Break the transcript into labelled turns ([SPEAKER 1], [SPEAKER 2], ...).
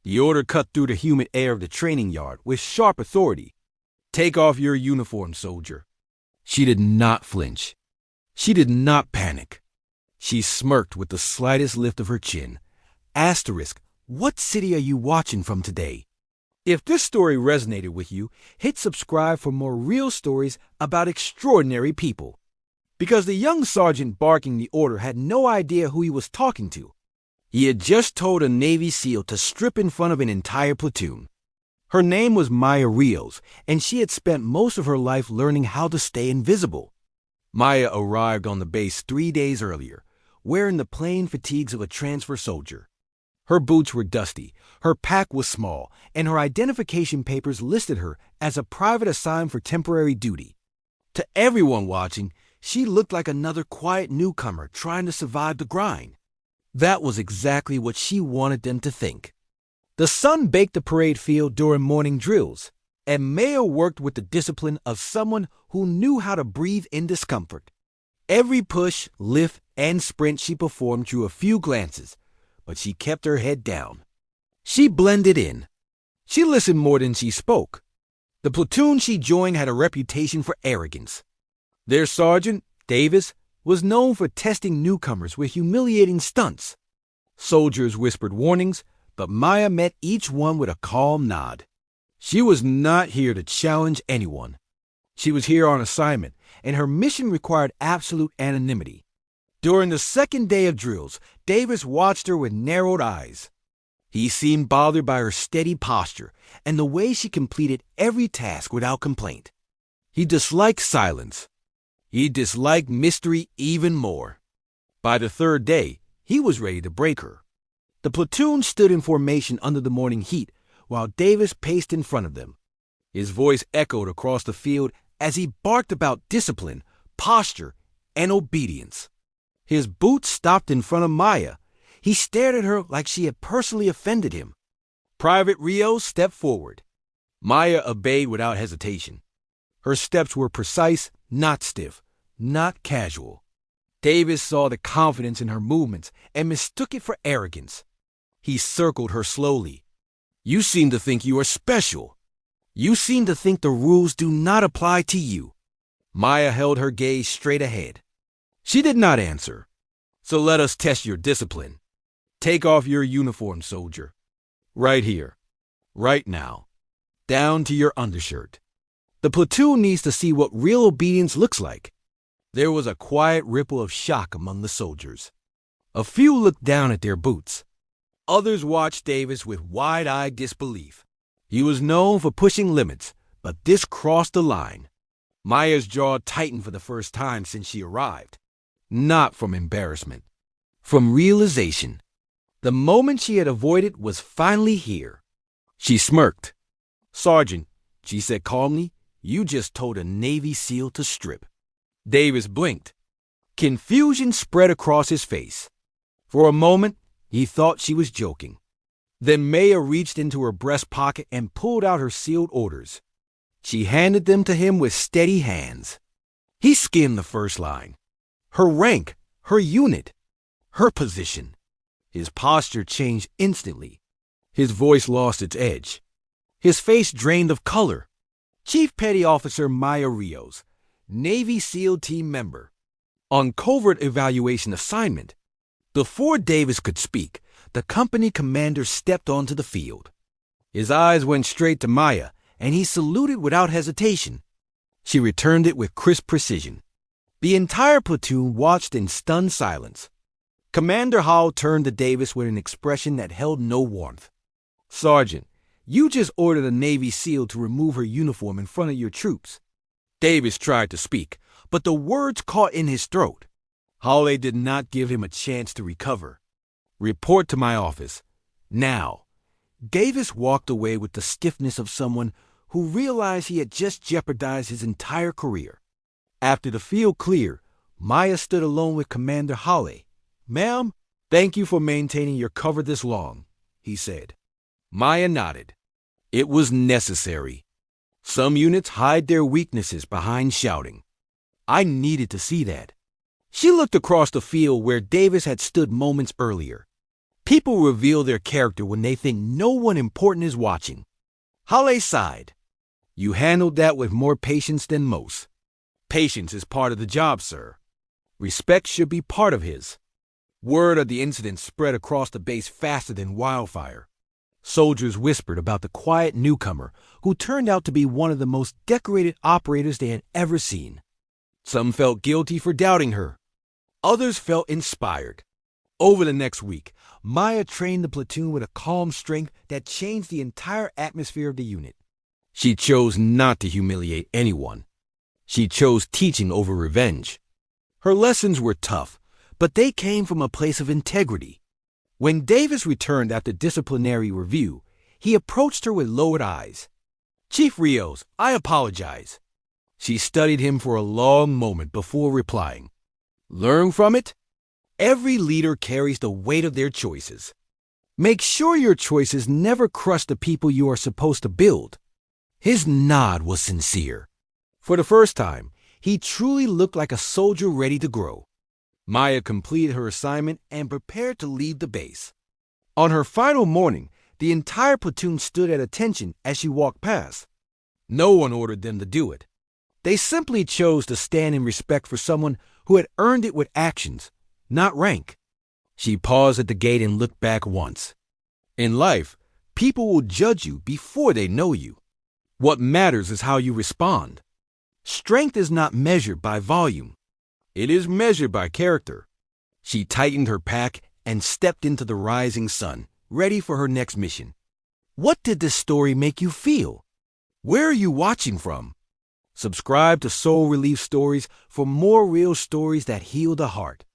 [SPEAKER 1] The order cut through the humid air of the training yard with sharp authority. Take off your uniform, soldier. She did not flinch. She did not panic. She smirked with the slightest lift of her chin. Asterisk, what city are you watching from today? If this story resonated with you, hit subscribe for more real stories about extraordinary people. Because the young sergeant barking the order had no idea who he was talking to. He had just told a Navy SEAL to strip in front of an entire platoon. Her name was Maya Rios, and she had spent most of her life learning how to stay invisible. Maya arrived on the base 3 days earlier, wearing the plain fatigues of a transfer soldier. Her boots were dusty, her pack was small, and her identification papers listed her as a private assigned for temporary duty. To everyone watching, she looked like another quiet newcomer trying to survive the grind. That was exactly what she wanted them to think. The sun baked the parade field during morning drills, and Maya worked with the discipline of someone who knew how to breathe in discomfort. Every push, lift, and sprint she performed drew a few glances, but she kept her head down. She blended in. She listened more than she spoke. The platoon she joined had a reputation for arrogance. Their sergeant, Davis, was known for testing newcomers with humiliating stunts. Soldiers whispered warnings, but Maya met each one with a calm nod. She was not here to challenge anyone. She was here on assignment, and her mission required absolute anonymity. During the second day of drills, Davis watched her with narrowed eyes. He seemed bothered by her steady posture and the way she completed every task without complaint. He disliked silence. He disliked mystery even more. By the third day, he was ready to break her. The platoon stood in formation under the morning heat, while Davis paced in front of them. His voice echoed across the field as he barked about discipline, posture, and obedience. His boots stopped in front of Maya. He stared at her like she had personally offended him. Private Rios stepped forward. Maya obeyed without hesitation. Her steps were precise, not stiff, not casual. Davis saw the confidence in her movements and mistook it for arrogance. He circled her slowly. You seem to think you are special. You seem to think the rules do not apply to you. Maya held her gaze straight ahead. She did not answer. So let us test your discipline. Take off your uniform, soldier. Right here. Right now. Down to your undershirt. The platoon needs to see what real obedience looks like. There was a quiet ripple of shock among the soldiers. A few looked down at their boots. Others watched Davis with wide-eyed disbelief. He was known for pushing limits, but this crossed the line. Maya's jaw tightened for the first time since she arrived. Not from embarrassment. From realization. The moment she had avoided was finally here. She smirked. Sergeant, she said calmly, you just told a Navy SEAL to strip. Davis blinked. Confusion spread across his face. For a moment, he thought she was joking. Then Maya reached into her breast pocket and pulled out her sealed orders. She handed them to him with steady hands. He skimmed the first line. Her rank, her unit, her position. His posture changed instantly. His voice lost its edge. His face drained of color. Chief Petty Officer Maya Rios, Navy SEAL team member. On covert evaluation assignment. Before Davis could speak, the company commander stepped onto the field. His eyes went straight to Maya, and he saluted without hesitation. She returned it with crisp precision. The entire platoon watched in stunned silence. Commander Howell turned to Davis with an expression that held no warmth. Sergeant, you just ordered a Navy SEAL to remove her uniform in front of your troops. Davis tried to speak, but the words caught in his throat. Howell did not give him a chance to recover. Report to my office. Now. Davis walked away with the stiffness of someone who realized he had just jeopardized his entire career. After the field cleared, Maya stood alone with Commander Howell. Ma'am, thank you for maintaining your cover this long, he said. Maya nodded. It was necessary. Some units hide their weaknesses behind shouting. I needed to see that. She looked across the field where Davis had stood moments earlier. People reveal their character when they think no one important is watching. Hale sighed. You handled that with more patience than most. Patience is part of the job, sir. Respect should be part of his. Word of the incident spread across the base faster than wildfire. Soldiers whispered about the quiet newcomer who turned out to be one of the most decorated operators they had ever seen. Some felt guilty for doubting her. Others felt inspired. Over the next week, Maya trained the platoon with a calm strength that changed the entire atmosphere of the unit. She chose not to humiliate anyone. She chose teaching over revenge. Her lessons were tough, but they came from a place of integrity. When Davis returned after disciplinary review, he approached her with lowered eyes. Chief Rios, I apologize. She studied him for a long moment before replying. Learn from it? Every leader carries the weight of their choices. Make sure your choices never crush the people you are supposed to build. His nod was sincere. For the first time, he truly looked like a soldier ready to grow. Maya completed her assignment and prepared to leave the base. On her final morning, the entire platoon stood at attention as she walked past. No one ordered them to do it. They simply chose to stand in respect for someone who had earned it with actions, not rank. She paused at the gate and looked back once. In life, people will judge you before they know you. What matters is how you respond. Strength is not measured by volume. It is measured by character. She tightened her pack and stepped into the rising sun, ready for her next mission. What did this story make you feel? Where are you watching from? Subscribe to Soul Relief Stories for more real stories that heal the heart.